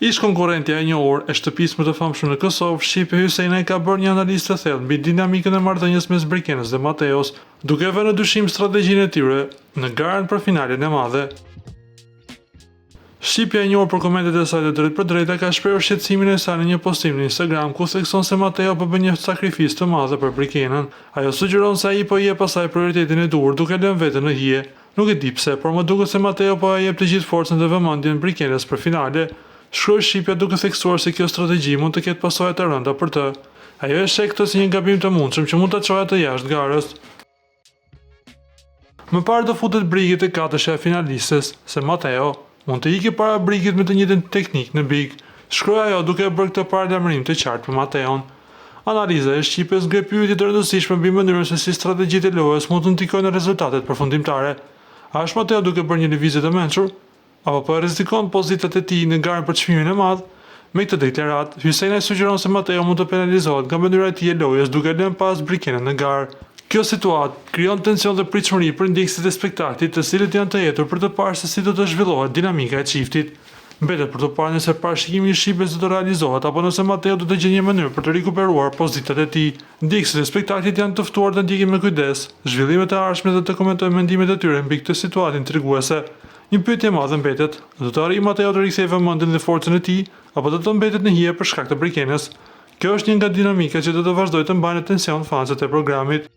Ish konkurrentja e njohur e shtëpisë më të famshme në Kosovë, Shqipe Hysejnaj ka bërë një analizë të thellë mbi dinamikën e marrëdhënies mes Brikenës dhe Mateos, duke vënë në dyshim strategjinë e tyre në garën për finalen e madhe. Shqipja e njohur për komentet e saj të drejtë për drejta ka shprehur shqetësimin e saj në një postim në Instagram ku thekson se Mateo po bën një sakrificë të madhe për Brikenën. Ajo sugjeron se ai po i jep asaj prioritetin e duhur duke lënë veten në hije. Nuk e di pse, por më duket se Mateo po ia jep të gjithë forcën dhe vëmendjen Brikenës për finale. Shkroi Shqipja duke theksuar se kjo strategji mund të ketë pasoja të rënda për të. Ajo e sheh këtë si një gabim të mundshëm që mund ta çojë të jashtë garës. Më parë do futet brigit e katëshja e finalistes, se Mateo mund të ikë para brigit me të njëjtën teknikë në big. Shkroi ajo duke bërë këtë paralajmërim të qartë për Mateon. Analiza e Shqipës ngre pyetje të rëndësishme mbi mënyrën se si strategjitë e lojës mund të ndikojnë në rezultatet përfundimtare. A është Mateo duke bërë një lëvizje të mençur? Apo po rrezikon pozitat e tij në garën për çmimin e madh? Me këtë deklaratë, Hysejnaj sugjeron se Mateo mund të penalizohet nga mënyra e tij e lojës duke lënë pas Brikenën në garë. Kjo situatë krijon tension dhe pritshmëri për ndjekësit e spektaklit, të cilët janë të hetur për të parë se si do të zhvillohet dinamika e çiftit. Mbetet për të parë nëse parashikimi i Shqipës do të realizohet apo nëse Mateo do të gjejë një mënyrë për të rikuperuar pozitat e tij. Ndjekësit e spektaklit janë të ftuar të ndjekin me kujdes zhvillimet e ardhshme dhe të komentojnë mendimet e tyre mbi këtë situatë intriguese. Një pyetje e madhe mbetet, do të arrijë Mateo të rikthejë vëmendjen dhe forcën e tij, apo do të mbetet në hije për shkak të Brikenës? Kjo është një nga dinamika që do të vazhdojë të mbajnë tension fanët e programit.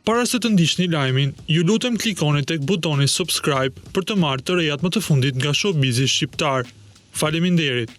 Para se të ndiqni lajmin, ju lutem klikoni tek butoni subscribe për të marrë të rejat më të fundit nga showbizi shqiptar. Faleminderit.